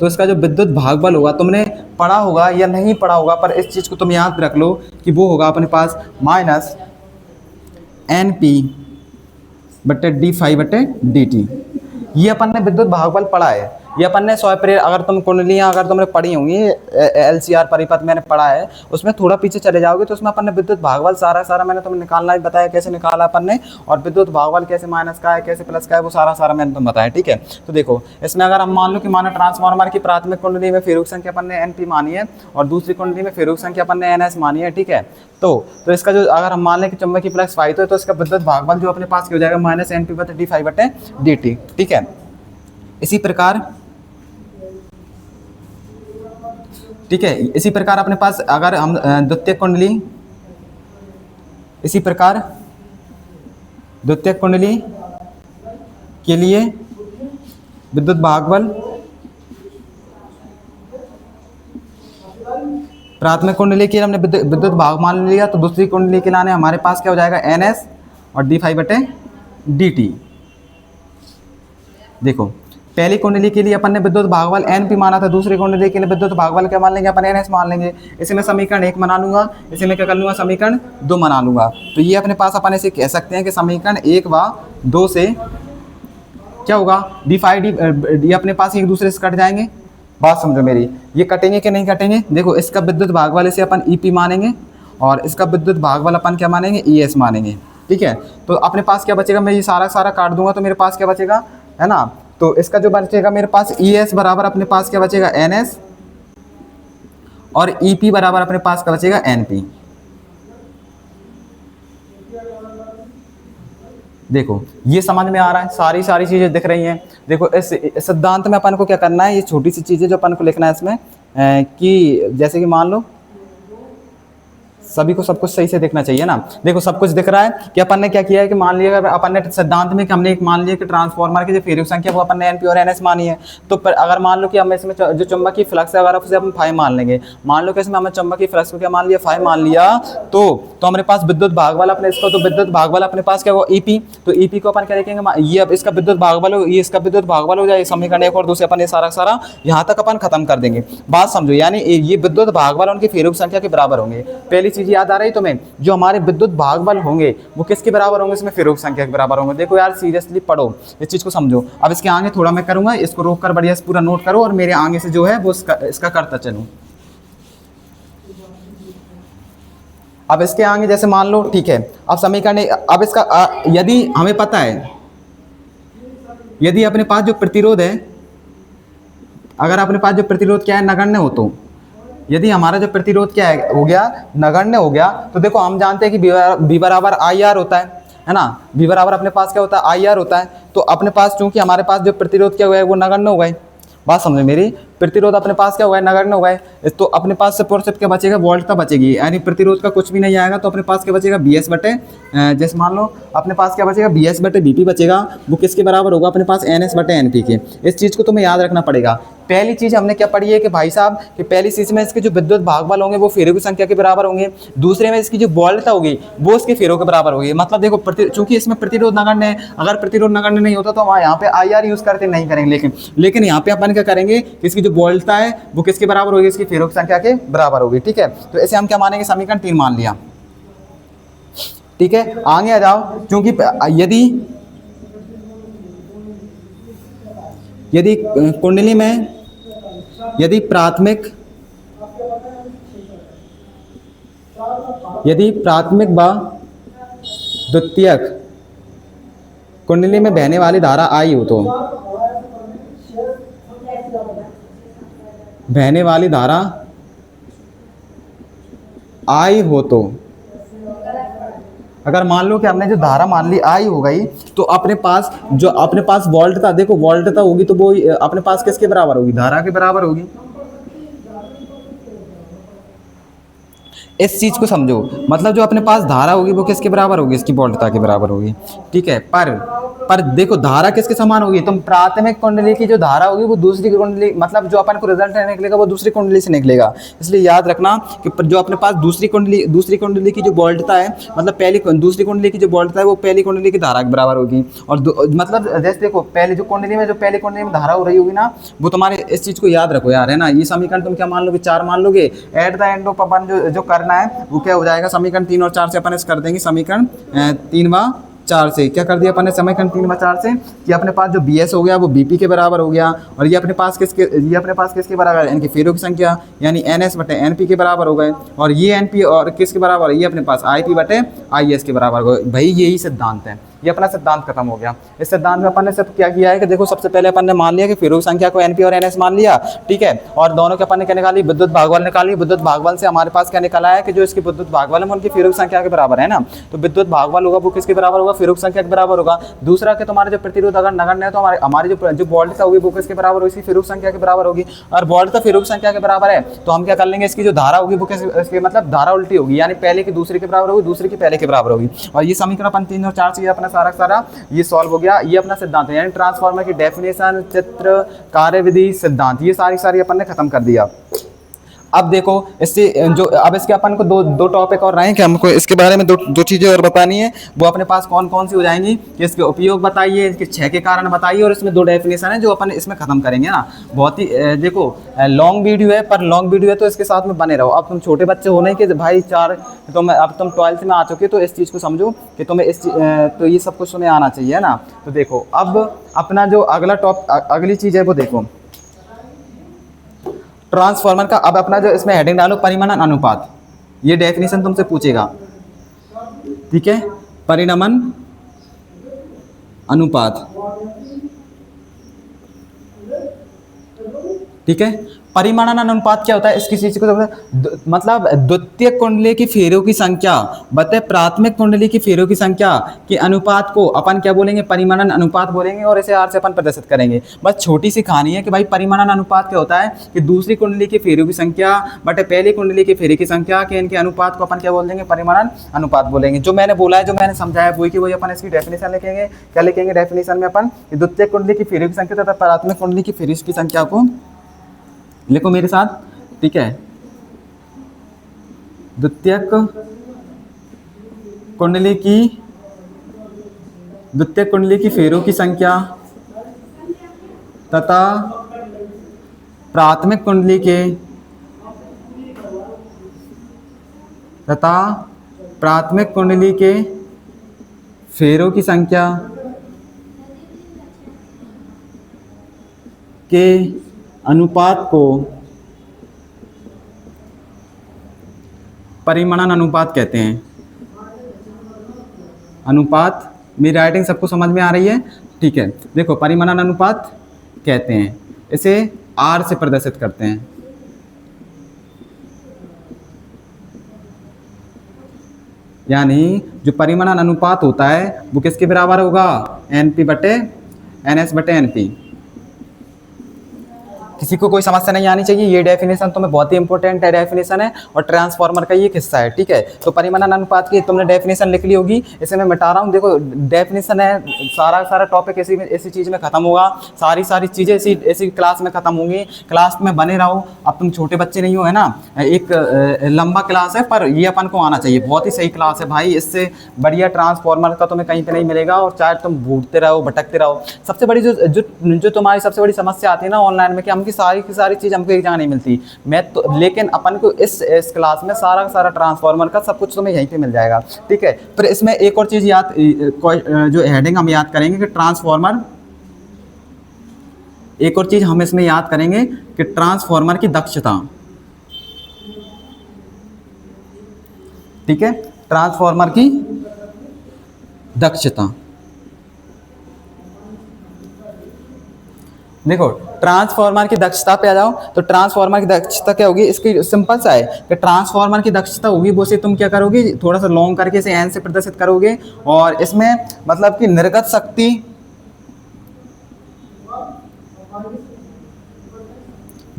तो इसका जो विद्युत भागबल होगा, तुमने पढ़ा होगा या नहीं पढ़ा होगा, पर इस चीज़ को तुम याद रख लो कि वो होगा अपने पास माइनस NP/d∅/dt। ये अपन ने विद्युत भागबल पढ़ा है। ये अपन ने स्वयं प्रेरित, अगर तुम कुंडलियाँ अगर तुमने पढ़ी होंगी LCR परिपथ मैंने पढ़ा है, उसमें थोड़ा पीछे चले जाओगे तो उसमें अपन ने विद्युत भागवल सारा सारा मैंने तुम्हें निकालना ही बताया, कैसे निकाला अपन ने, और विद्युत भागवल कैसे माइनस का है कैसे प्लस का है वो सारा सारा मैंने तुम्हें बताया, ठीक है। तो देखो इसमें अगर हम मान लो कि माना ट्रांसफार्मर की प्राथमिक कुंडली में फेरुक संख्या अपन ने NP मानी है और दूसरी कुंडली में फेरुक संख्या अपन ने NS मानी है, ठीक है। तो इसका जो अगर हम मान लें कि चुंबकीय फ्लक्स फाई तो इसका विद्युत भागफल जो अपने पास क्या हो जाएगा -NP/d∅/dt, ठीक है। इसी प्रकार, ठीक है, इसी प्रकार अपने पास अगर हम द्वितीयक कुंडली, इसी प्रकार द्वितीयक कुंडली के लिए विद्युत भागफल प्राथमिक कुंडली के हमने विद्युत भाग मान लिया, तो दूसरी कुंडली के लाने हमारे पास क्या हो जाएगा NS और d∅/dt। देखो पहली कुंडली के लिए अपन ने विद्युत भागबल NP माना था, दूसरी कुंडली के लिए विद्युत भागबल क्या मान लेंगे अपन NS मान लेंगे। इसे मैं समीकरण 1 बना लूंगा, इसे मैं क्या कर लूंगा समीकरण 2 बना लूंगा। तो ये अपने पास अपन ऐसे कह सकते हैं कि समीकरण 1 व 2 से क्या होगा d∅ ये अपने पास एक दूसरे से कट जाएंगे। बात समझो मेरी, ये कटेंगे कि नहीं कटेंगे। देखो इसका विद्युत भागबल इसे अपन EP मानेंगे और इसका विद्युत भागबल अपन क्या मानेंगे ES मानेंगे, ठीक है। तो अपने पास क्या बचेगा, मैं ये सारा सारा काट दूंगा तो मेरे पास क्या बचेगा, है ना। तो इसका जो बचेगा मेरे पास ES बराबर अपने पास क्या बचेगा NS और EP बराबर अपने पास क्या बचेगा NP। देखो ये समझ में आ रहा है, सारी सारी चीज़ें दिख रही हैं। देखो इस सिद्धांत में अपन को क्या करना है, ये छोटी सी चीज़ें जो अपन को लिखना है इसमें कि जैसे कि मान लो सभी को सब कुछ सही से देखना चाहिए ना। देखो सब कुछ दिख रहा है कि अपन ने क्या किया है कि मान लिया अपन ने सिद्धांत में कि हमने एक मान लिया कि ट्रांसफार्मर की जो फेरुक संख्या वो अपन ने NP और NS मानी है। तो अगर मान लो कि हम इसमें जो चुंबकीय फ्लक्स है अगर उसे हम फाई मान लेंगे, मान लो कि इसमें हमने चुंबकीय फ्लक्स को क्या मान लिया फाई मान लिया, तो हमारे पास विद्युत भागबल अपने इसको, तो विद्युत भागबल अपने पास क्या हुआ EP। तो EP को अपन क्या लिखेंगे, ये अब इसका विद्युत भागबल हो, ये इसका विद्युत भागबल हो जाए, समीकरण 1 और 2 से अपन ये सारा सारा यहाँ तक अपन खत्म कर देंगे। बात समझो, यानी ये विद्युत भागबल उनकी फेरुक संख्या के बराबर होंगे। पहली चीज याद आ रही तुम्हें, जो हमारे विद्युत भागबल होंगे वो किसके बराबर होंगे, इसमें फेरुक संख्या के बराबर होंगे। देखो यार सीरियसली पढ़ो, इस चीज को समझो। अब इसके आगे थोड़ा मैं करूंगा, इसको रोक कर बढ़िया से पूरा नोट करो और मेरे आगे से जो है वो इसका करता चलूं। अब इसके आगे जैसे मान लो, ठीक है, अब समीकरण अब इसका यदि हमें पता है, यदि अपने पास जो प्रतिरोध है, अगर अपने पास जो प्रतिरोध क्या है नगण्य हो, तो यदि हमारा जो प्रतिरोध क्या है हो गया नगण्य हो गया, तो देखो हम जानते हैं कि V बराबर IR होता है ना। V बराबर अपने पास क्या होता है IR होता है। तो अपने पास चूंकि हमारे पास जो प्रतिरोध क्या हुआ है वो नगण्य हो गए। बात समझे मेरी, प्रतिरोध अपने पास क्या हुआ है नगण्य हो गए, तो अपने पास सिर्फ और सिर्फ क्या बचेगा वोल्टता बचेगी, यानी प्रतिरोध का कुछ भी नहीं आएगा। तो अपने पास क्या बचेगा BS/, जैसे मान लो अपने पास क्या बचेगा BS/BP बचेगा, वो किसके बराबर होगा अपने पास NS/NP के। इस चीज़ को तुम्हें याद रखना पड़ेगा। पहली चीज़ हमने क्या पढ़ी है कि भाई साहब कि पहली चीज़ में इसके जो विद्युत भागबल होंगे वो फेरों की संख्या के बराबर होंगे, दूसरे में इसकी जो वोल्टता होगी वो इसके फेरों के बराबर होगी। मतलब देखो चूंकि इसमें प्रतिरोध नगण्य है, अगर प्रतिरोध नगण्य नहीं होता तो हम यहाँ पे IR यूज़ करते नहीं करेंगे, लेकिन यहाँ पे अपन क्या करेंगे, इसकी जो वोल्टता है वो किसके बराबर होगी, इसकी फेरों की संख्या के बराबर होगी। ठीक है, तो ऐसे हम क्या मानेंगे, समीकरण 3 मान लिया। ठीक है, आगे आ जाओ। क्योंकि यदि कुंडली में यदि प्राथमिक व द्वितीयक कुंडली में बहने वाली धारा आई हो, तो बहने वाली धारा आई हो, तो अगर मान लो कि हमने जो धारा मान ली आई हो गई, तो अपने पास वोल्ट था, देखो वोल्ट था होगी तो वो अपने पास किसके बराबर होगी, धारा के बराबर होगी। इस चीज को समझो, मतलब जो अपने पास धारा होगी वो किसके बराबर होगी, इसकी वोल्टता के बराबर होगी। ठीक है, पर देखो धारा किसके समान होगी, तुम प्राथमिक कुंडली की जो धारा होगी वो दूसरी कुंडली, मतलब जो अपन को रिजल्ट निकलेगा वो दूसरी कुंडली से निकलेगा। इसलिए याद रखना कि जो अपने पास दूसरी कुंडली की जो वोल्टता है, मतलब दूसरी कुंडली की जो वोल्टता है वो पहली कुंडली की धारा के बराबर होगी। और मतलब जैसे देखो पहली कुंडली में धारा हो रही होगी ना, वो तुम्हारे इस चीज को याद रखो यार, है ना। ये समीकरण तुम क्या मान लोगे, 4 मान लोगे। एट द एंड ऑफ जो करना है वो क्या हो जाएगा, समीकरण 3 और 4 से अपन इस कर देंगे समीकरण 3 व 4 से क्या कर दिया अपन ने समीकरण 3/4 से कि अपने पास जो BS हो गया वो BP के बराबर हो गया, और ये अपने पास किसके बराबर है, इनकी फेरों की संख्या यानी NS बटे NP के बराबर हो गए, और ये NP और किसके बराबर है, ये अपने पास IP बटे IS के बराबर हो गए। भाई यही सिद्धांत है, ये अपना सिद्धांत खत्म हो गया। इस सिद्धांत में अपन ने सब क्या किया है कि देखो सबसे पहले अपन ने मान लिया कि फेरों की संख्या को NP और NS मान लिया, ठीक है, और दोनों के अपन ने क्या निकाली, विद्युत भागफल निकाली। विद्युत भागफल से हमारे पास क्या निकला है कि जो इसकी विद्युत भागफल है उनकी फेरों की संख्या के बराबर है ना, तो विद्युत भागफल होगा वो किसके बराबर होगा, फेरों की संख्या के बराबर होगा। दूसरा कि तुम्हारे जो प्रतिरोध अगर नगण्य है तो हमारी जो वोल्टेज होगी वो किसके बराबर होगी, फेरों की संख्या के बराबर होगी, और वोल्टेज फेरों की संख्या के बराबर है तो हम क्या कर लेंगे, इसकी जो धारा होगी वो किसके मतलब धारा उल्टी होगी, यानी पहले की दूसरे के बराबर होगी, दूसरे की पहले के बराबर होगी। और ये समीकरण अपन 3 और 4 से अपना सारा ये सॉल्व हो गया। ये अपना सिद्धांत है, यानी ट्रांसफार्मर की डेफिनेशन, चित्र, कार्यविधि, सिद्धांत, ये सारी अपन ने खत्म कर दिया। अब देखो इससे जो अब इसके अपन को दो टॉपिक और रहे कि हमको इसके बारे में दो चीज़ें और बतानी है, वो अपने पास कौन कौन सी हो जाएंगी कि इसके उपयोग बताइए, इसके 6 के कारण बताइए, और इसमें 2 डेफिनेशन है जो अपन इसमें खत्म करेंगे ना। बहुत ही देखो लॉन्ग वीडियो है, पर लॉन्ग वीडियो है तो इसके साथ में बने रहो। अब तुम छोटे बच्चे हो नहीं कि भाई अब तुम 12th में आ चुके तो इस चीज़ को समझो कि तुम्हें तो ये सब कुछ तुम्हें आना चाहिए है ना। तो देखो अब अपना जो अगली चीज़ है वो देखो ट्रांसफार्मर का। अब अपना जो इसमें हेडिंग डालो परिमाणन अनुपात, ये डेफिनेशन तुमसे पूछेगा, ठीक है, परिमाणन अनुपात, ठीक है। परिमाणन अनुपात क्या होता है, इसकी चीज को मतलब द्वितीयक कुंडली की फेरों की संख्या बटे प्राथमिक कुंडली की फेरों की संख्या के अनुपात को अपन क्या बोलेंगे, परिमाणन अनुपात बोलेंगे, और इसे R से अपन प्रदर्शित करेंगे। बस छोटी सी कहानी है कि भाई परिमाणन अनुपात क्या होता है कि दूसरी कुंडली की फेरों की संख्या बटे पहली कुंडली की फेरे की संख्या के इनके अनुपात को अपन क्या बोल देंगे, परिमाणन अनुपात बोलेंगे। जो मैंने बोला है, जो मैंने समझाया वही कि वही अपन इसकी डेफिनेशन लिखेंगे। क्या लिखेंगे डेफिनेशन में अपन, द्वितीयक कुंडली की फेरों की संख्या तथा प्राथमिक कुंडली की फेरों की संख्या को लिखो मेरे साथ, ठीक है। द्वितीयक कुंडली की फेरों की संख्या तथा प्राथमिक कुंडली के फेरों की संख्या के अनुपात को परिमाणन अनुपात कहते हैं। अनुपात, मेरी राइटिंग सबको समझ में आ रही है, ठीक है। देखो परिमाणन अनुपात कहते हैं, इसे R से प्रदर्शित करते हैं। यानी जो परिमाणन अनुपात होता है वो किसके बराबर होगा, NP बटे NS बटे NP। किसी को कोई समस्या नहीं आनी चाहिए। ये डेफिनेशन तुम्हें बहुत ही इंपॉर्टेंट है डेफिनेशन है, और ट्रांसफार्मर का ये एक हिस्सा है, ठीक है। तो परिमाणन अनुपात की तुमने डेफिनेशन लिख ली होगी, इसे मैं मिटा रहा हूँ। देखो डेफिनेशन है, सारा टॉपिक इसी चीज़ में खत्म होगा, सारी चीज़ें इसी क्लास में खत्म होंगी। क्लास में बने रहो। अब तुम छोटे बच्चे नहीं हो, है ना, एक लंबा क्लास है पर ये अपन को आना चाहिए। बहुत ही सही क्लास है भाई, इससे बढ़िया ट्रांसफार्मर का तुम्हें कहीं पर नहीं मिलेगा, और चाहे तुम भूलते रहो भटकते रहो। सबसे बड़ी जो तुम्हारी सबसे बड़ी समस्या आती है ना ऑनलाइन में, कि हम की सारी चीज़ हमको एक जगह नहीं मिलती। मैं तो लेकिन अपन को इस क्लास में सारा ट्रांसफार्मर का सब कुछ तुम्हें यहीं पे मिल जाएगा, ठीक है। फिर इसमें एक और चीज़ जो हेडिंग हम याद करेंगे कि ट्रांसफार्मर, एक और चीज़ हम इसमें याद करेंगे कि ट्रांसफार्मर की दक्षता, ठीक है, ट्रांसफार्मर की दक्षता। देखो ट्रांसफार्मर की दक्षता पे आ जाओ, तो ट्रांसफार्मर की दक्षता क्या होगी, इसकी सिंपल सा है कि ट्रांसफार्मर की दक्षता होगी वो से तुम क्या करोगे, थोड़ा सा लॉन्ग करके इसे एन से प्रदर्शित करोगे, और इसमें मतलब कि निर्गत शक्ति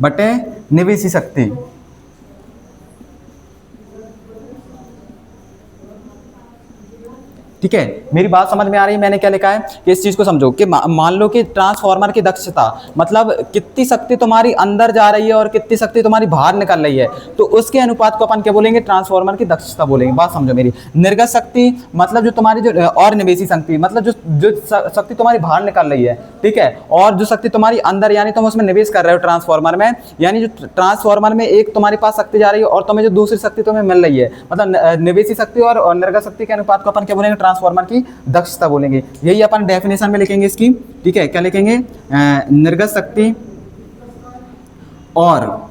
बटे निवेशी शक्ति। ठीक है, मेरी बात समझ में आ रही है। मैंने क्या लिखा है कि इस चीज को समझो कि मान लो कि ट्रांसफार्मर की दक्षता मतलब कितनी शक्ति तुम्हारी अंदर जा रही है और कितनी शक्ति तुम्हारी बाहर निकल रही है, तो उसके अनुपात को अपन क्या बोलेंगे, ट्रांसफार्मर की दक्षता बोलेंगे। बात समझो मेरी। निर्गत शक्ति मतलब जो तुम्हारी जो और निवेशी शक्ति मतलब जो शक्ति तुम्हारी बाहर निकल रही है, ठीक है, और जो शक्ति तुम्हारी अंदर यानी तुम उसमें निवेश कर रहे हो ट्रांसफार्मर में, यानी जो ट्रांसफार्मर में एक तुम्हारे पास शक्ति जा रही है और तुम्हें जो दूसरी शक्ति तुम्हें मिल रही है, मतलब निवेशी शक्ति और निर्गत शक्ति के अनुपात को अपन क्या बोलेंगे, ट्रांसफार्मर की दक्षता बोलेंगे। यही अपन डेफिनेशन में लिखेंगे इसकी, ठीक है। क्या लिखेंगे? निर्गत शक्ति और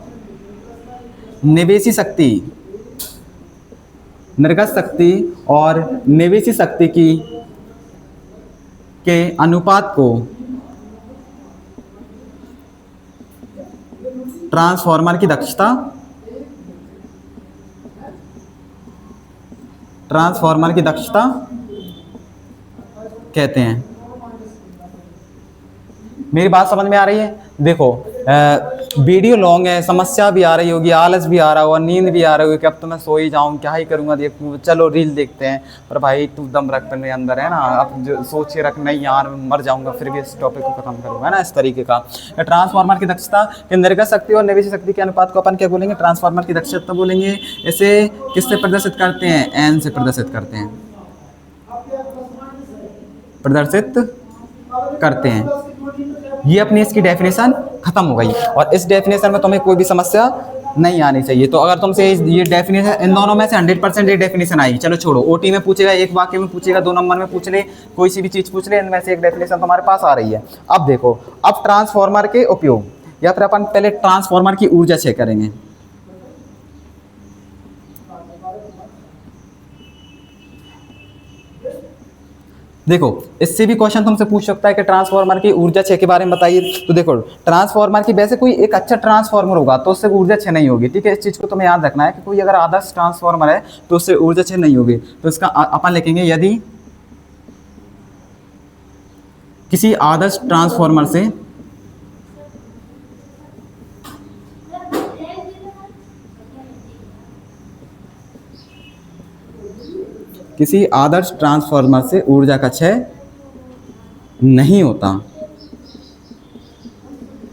निवेशी शक्ति, निर्गत शक्ति और निवेशी शक्ति की के अनुपात को ट्रांसफार्मर की दक्षता, ट्रांसफार्मर की दक्षता कहते हैं। मेरी बात समझ में आ रही है? देखो वीडियो लॉन्ग है, समस्या भी आ रही होगी, आलस भी आ रहा होगा, नींद भी आ रही होगी कि अब तो मैं सो ही जाऊं, क्या ही करूंगा, देखूं चलो रील देखते हैं। पर भाई तू दम रख अपने अंदर, है ना, अब जो सोच के रख, नहीं यार मर जाऊंगा फिर भी इस टॉपिक को खत्म करूंगा, है ना, इस तरीके का। ट्रांसफार्मर की दक्षता के निर्गत शक्ति और निवेशी शक्ति के अनुपात को अपन क्या बोलेंगे? ट्रांसफार्मर की दक्षता बोलेंगे। इसे किससे प्रदर्शित करते हैं? एन से प्रदर्शित करते हैं, प्रदर्शित करते हैं। ये अपनी इसकी डेफिनेशन खत्म हो गई और इस डेफिनेशन में तुम्हें कोई भी समस्या नहीं आनी चाहिए। तो अगर तुमसे ये डेफिनेशन, इन दोनों में से 100% ये डेफिनेशन आई, चलो छोड़ो, ओटी में पूछेगा, एक वाक्य में पूछेगा, 2 नंबर में पूछ ले, कोई सी भी चीज़ पूछ ले, इनमें से एक डेफिनेशन तुम्हारे पास आ रही है। अब देखो, अब ट्रांसफार्मर के उपयोग, या फिर अपन पहले ट्रांसफार्मर की ऊर्जा चेक करेंगे। देखो इससे भी क्वेश्चन तुमसे पूछ सकता है कि ट्रांसफार्मर की ऊर्जा क्षय के बारे में बताइए। तो देखो ट्रांसफार्मर की, वैसे कोई एक अच्छा ट्रांसफार्मर होगा तो उससे ऊर्जा क्षय नहीं होगी, ठीक है। इस चीज़ को तुम्हें याद रखना है कि कोई अगर आदर्श ट्रांसफार्मर है तो उससे ऊर्जा क्षय नहीं होगी। तो इसका अपन लिखेंगे, यदि किसी आदर्श ट्रांसफार्मर से किसी आदर्श ट्रांसफार्मर से ऊर्जा का क्षय नहीं होता।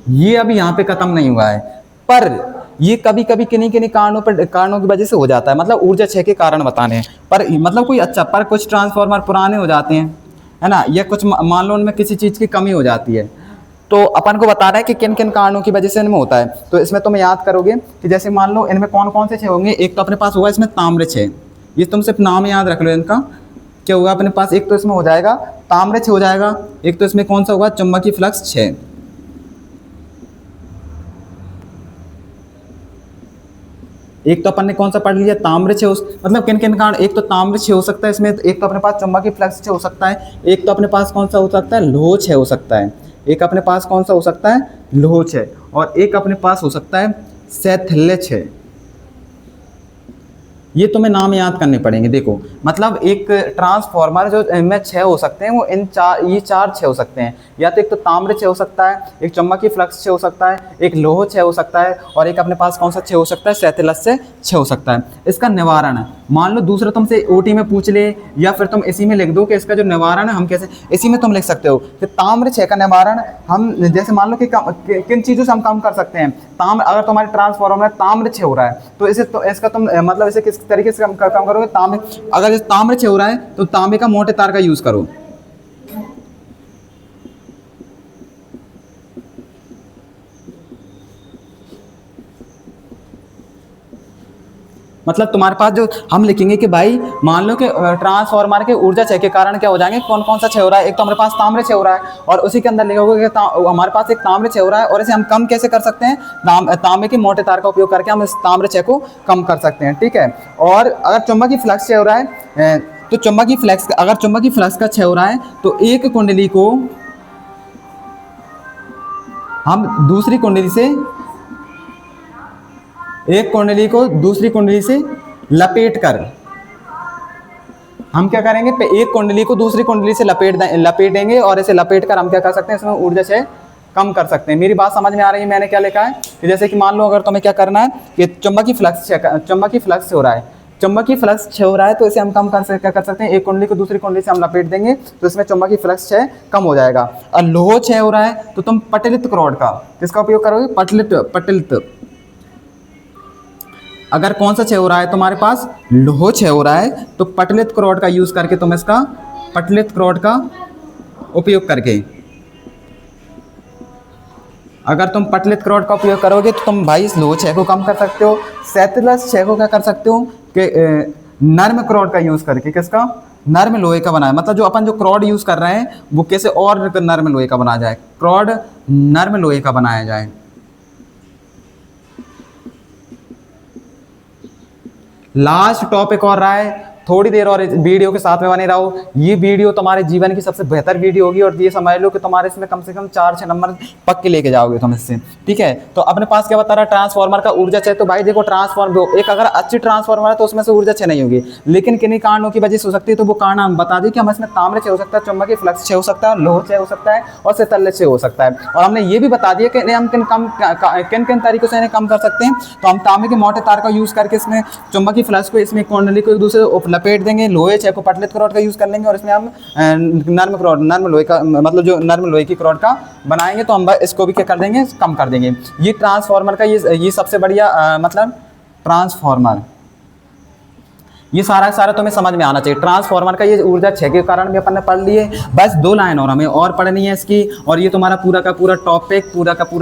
ये अभी यहाँ पे खत्म नहीं हुआ है, पर ये कभी कभी किन्हीं किन्हीं कारणों की वजह से हो जाता है, मतलब ऊर्जा क्षय के कारण बताने हैं। पर मतलब कोई अच्छा, पर कुछ ट्रांसफार्मर पुराने हो जाते हैं, है ना, या कुछ मान लो उनमें किसी चीज़ की कमी हो जाती है, तो अपन को बता रहा है कि किन किन कारणों की वजह से इनमें होता है। तो इसमें तुम याद करोगे कि जैसे मान लो इनमें कौन कौन से क्षय होंगे। एक तो अपने पास होगा इसमें ताम्र क्षय, ये तुम सिर्फ नाम याद रख लो इनका। क्या होगा अपने पास? एक तो इसमें हो जाएगा ताम्र क्षय हो जाएगा, एक तो इसमें कौन सा होगा? चुंबकीय फ्लक्स क्षय। एक तो अपन ने कौन सा पढ़ लिया? ताम्र क्षय। मतलब किन किन कारण? एक तो ताम्र क्षय हो सकता है इसमें, एक तो अपने पास चुंबकीय फ्लक्स क्षय हो सकता है, एक तो अपने पास कौन सा हो सकता है? लौह क्षय हो सकता है। एक अपने पास कौन सा हो सकता है? लौह क्षय। और एक अपने पास हो सकता है शैथिल्य क्षय। ये तुम्हें नाम याद करने पड़ेंगे। देखो मतलब एक ट्रांसफार्मर जो में क्षय हो सकते हैं वो ये चार क्षय हो सकते हैं। या तो एक तो ताम्र क्षय हो सकता है, एक चुंबकीय फ्लक्स क्षय हो सकता है, एक लौह क्षय हो सकता है, और एक अपने पास कौन सा क्षय हो सकता है? शैथिल्य क्षय हो सकता है। इसका निवारण, मान लो दूसरा तुमसे ओटी में पूछ ले, या फिर तुम इसी में लिख दो कि इसका जो निवारण है हम कैसे, इसी में तुम लिख सकते हो कि ताम्र क्षय का निवारण हम, जैसे मान लो कि किन चीज़ों से हम कम कर सकते हैं। ताम्र, अगर तुम्हारे ट्रांसफार्मर में ताम्र क्षय हो रहा है तो इसे तो इसका तुम मतलब इसे किस तरीके से कम करोगे? तांबे, अगर इस ताम्र क्षय हो रहा है तो तांबे का मोटे तार का यूज करो। मतलब तुम्हारे पास जो हम लिखेंगे कि भाई मान लो कि ट्रांसफार्मर के ऊर्जा क्षय के कारण क्या हो जाएंगे, कौन कौन सा क्षय हो रहा है। एक तो हमारे पास ताम्र क्षय हो रहा है, और उसी के अंदर लिखोगे कि हमारे पास एक ताम्र क्षय हो रहा है, और इसे हम कम कैसे कर सकते हैं? तांबे के मोटे तार का उपयोग करके हम इस ताम्र क्षय को कम कर सकते हैं, ठीक है। और अगर चुंबकीय फ्लक्स क्षय हो रहा है तो चुंबकीय फ्लक्स, अगर चुंबकीय फ्लक्स का क्षय हो रहा है तो एक कुंडली को हम दूसरी कुंडली से, एक कुंडली को दूसरी कुंडली से लपेटकर, हम क्या करेंगे? एक कुंडली को दूसरी कुंडली से लपेटेंगे, और इसे लपेटकर हम क्या कर सकते हैं? इसमें ऊर्जा क्षय कम कर सकते हैं। मेरी बात समझ में आ रही है? मैंने क्या लिखा है कि जैसे कि मान लो अगर तुम्हें क्या करना है कि चुंबकीय फ्लक्स हो रहा है, चुंबकीय फ्लक्स क्षय हो रहा है, तो इसे हम कम क्या कर सकते हैं? एक कुंडली को दूसरी कुंडली से हम लपेट देंगे तो इसमें चुंबकीय फ्लक्स क्षय कम हो जाएगा। और लौह क्षय हो रहा है तो तुम पटलित रॉड का, किसका उपयोग करोगे? पटलित। अगर कौन सा क्षय हो रहा है तुम्हारे पास? लौह क्षय हो रहा है, तो पटलित रॉड का यूज करके तुम इसका, पटलित रॉड का उपयोग करके, अगर तुम पटलित रॉड का उपयोग करोगे तो तुम भाई इस लौह क्षय को कम कर सकते हो। शैथिल्य क्षय को क्या कर सकते हो कि नर्म रॉड का यूज करके, किसका? नर्म लोहे का बना है, मतलब जो अपन जो क्रॉड यूज कर रहे हैं वो कैसे और नर्म लोहे का बनाया जाए, क्रॉड नर्म लोहे का बनाया जाए। लास्ट टॉपिक और रहा है, थोड़ी देर और वीडियो के साथ में बने रहो। ये वीडियो तुम्हारे जीवन की सबसे बेहतर वीडियो होगी और ये समझ लो कि तुम्हारे इसमें कम से कम 4-6 नंबर पक्के लेके जाओगे तुम इससे, ठीक है। तो अपने पास क्या बता रहा है, ट्रांसफार्मर का ऊर्जा क्षय। तो भाई देखो ट्रांसफार्मर एक अगर अच्छी ट्रांसफार्मर है तो उसमें से ऊर्जा क्षय नहीं होगी, लेकिन किन्हीं कारणों की वजह से हो सकती है। तो वो कारण हम बता दें कि हम इसमें ताम्र क्षय हो सकता है, चुंबकीय फ्लक्स क्षय हो सकता है, लोह क्षय हो सकता है और शैतल्य क्षय हो सकता है। और हमने ये भी बता दिया कि हम किन किन तरीकों से इन्हें कम कर सकते हैं। तो हम तांबे के मोटे तार का यूज करके इसमें चुंबकीय फ्लक्स को, इसमें कुंडली को एक दूसरे लपेट देंगे, लोहे क्षय को पटलित क्रॉड का यूज कर लेंगे और इसमें हम नर्म लोहे का, मतलब जो नर्म लोहे की क्रॉड का बनाएंगे तो हम इसको भी क्या कर देंगे, कम कर देंगे। ये ट्रांसफार्मर का ये सबसे बढ़िया मतलब ट्रांसफार्मर, ये सारा तुम्हें समझ में आना चाहिए। ट्रांसफार्मर का ये ऊर्जा क्षय के कारण भी अपन ने पढ़ लिए। बस 2 लाइन और हमें और पढ़नी है इसकी, और ये तुम्हारा पूरा का पूरा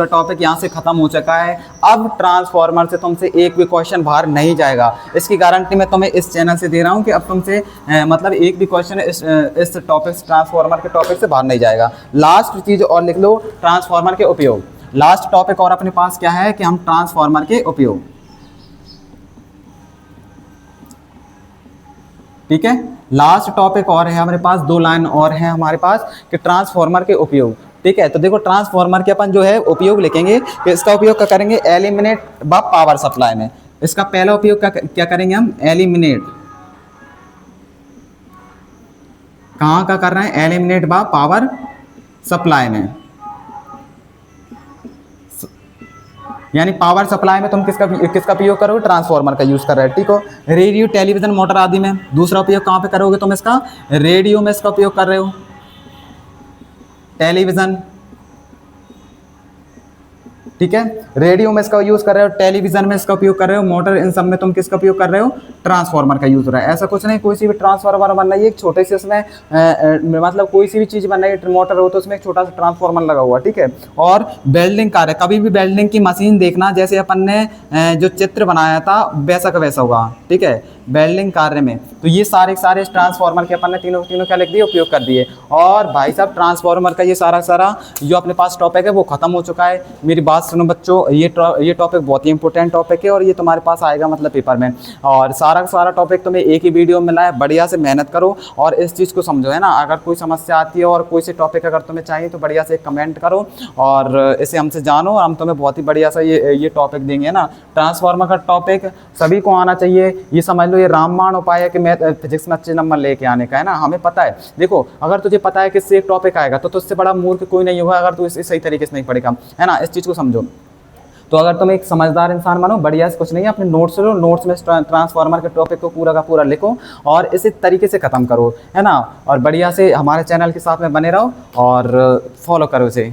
टॉपिक यहाँ से खत्म हो चुका है। अब ट्रांसफार्मर से तुमसे एक भी क्वेश्चन बाहर नहीं जाएगा, इसकी गारंटी मैं तुम्हें इस चैनल से दे रहा हूँ कि अब तुमसे मतलब एक भी क्वेश्चन इस टॉपिक ट्रांसफार्मर के टॉपिक से बाहर नहीं जाएगा। लास्ट चीज़ और लिख लो, ट्रांसफार्मर के उपयोग। लास्ट टॉपिक और अपने पास क्या है कि हम ट्रांसफार्मर के उपयोग, ठीक है। लास्ट टॉपिक और है हमारे पास, 2 लाइन और है हमारे पास कि ट्रांसफार्मर के उपयोग, ठीक है। तो देखो ट्रांसफार्मर के अपन जो है उपयोग लिखेंगे कि इसका उपयोग क्या करेंगे, एलिमिनेट व पावर सप्लाई में। इसका पहला उपयोग क्या करेंगे हम, एलिमिनेट, कहाँ का कर रहे हैं, एलिमिनेट व पावर सप्लाई में, यानी पावर सप्लाई में तुम किसका उपयोग करोगे, ट्रांसफार्मर का यूज कर रहे हैं, ठीक हो। रेडियो, टेलीविजन, मोटर आदि में। दूसरा उपयोग कहाँ पे करोगे तुम इसका, रेडियो में इसका उपयोग कर रहे हो, टेलीविजन, ठीक है, रेडियो में इसका यूज कर रहे हो, टेलीविजन में इसका उपयोग कर रहे हो, मोटर, इन सब में तुम किसका उपयोग कर रहे हो, ट्रांसफार्मर का यूज हो रहा है। ऐसा कुछ नहीं, कोई सी भी ट्रांसफार्मर बन रही है एक छोटे से उसमें मतलब कोई सी भी चीज बन रही है, मोटर हो तो उसमें एक छोटा सा ट्रांसफार्मर लगा हुआ, ठीक है। और वेल्डिंग कार्य, कभी भी वेल्डिंग की मशीन देखना, जैसे अपन ने जो चित्र बनाया था वैसा का वैसा होगा, ठीक है, वेल्डिंग कार्य में। तो ये सारे ट्रांसफार्मर के अपन ने तीनों क्या लिख दिए, उपयोग कर दिए। और भाई साहब ट्रांसफार्मर का ये सारा जो अपने पास टॉपिक है वो खत्म हो चुका है। मेरी बात सुनो बच्चों, ये टॉपिक बहुत ही इंपॉर्टेंट टॉपिक है और ये तुम्हारे पास आएगा मतलब पेपर में। और सारा टॉपिक तुम्हें एक ही वीडियो में मिला है, बढ़िया से मेहनत करो और इस चीज़ को समझो, है ना। अगर कोई समस्या आती है और कोई से टॉपिक अगर तुम्हें चाहिए तो बढ़िया से कमेंट करो और इसे हमसे जानो, और हम तुम्हें बहुत ही बढ़िया सा ये टॉपिक देंगे, है ना। ट्रांसफार्मर का टॉपिक सभी को आना चाहिए। ये समझ लो ये रामबाण उपाय है कि मैथ फिजिक्स में अच्छे नंबर लेके आने का, है ना। हमें पता है, देखो अगर तुझे पता है कि इससे एक टॉपिक आएगा तो तुझसे बड़ा मूर्ख कोई नहीं होगा अगर तू इसे सही तरीके से नहीं पढ़ेगा, है ना। इस चीज़ को समझो। तो अगर तुम एक समझदार इंसान बनो, बढ़िया से कुछ नहीं है, अपने नोट्स लो, नोट्स में ट्रांसफार्मर के टॉपिक को पूरा का पूरा लिखो और इसी तरीके से ख़त्म करो, है ना। और बढ़िया से हमारे चैनल के साथ में बने रहो और फॉलो करो इसे।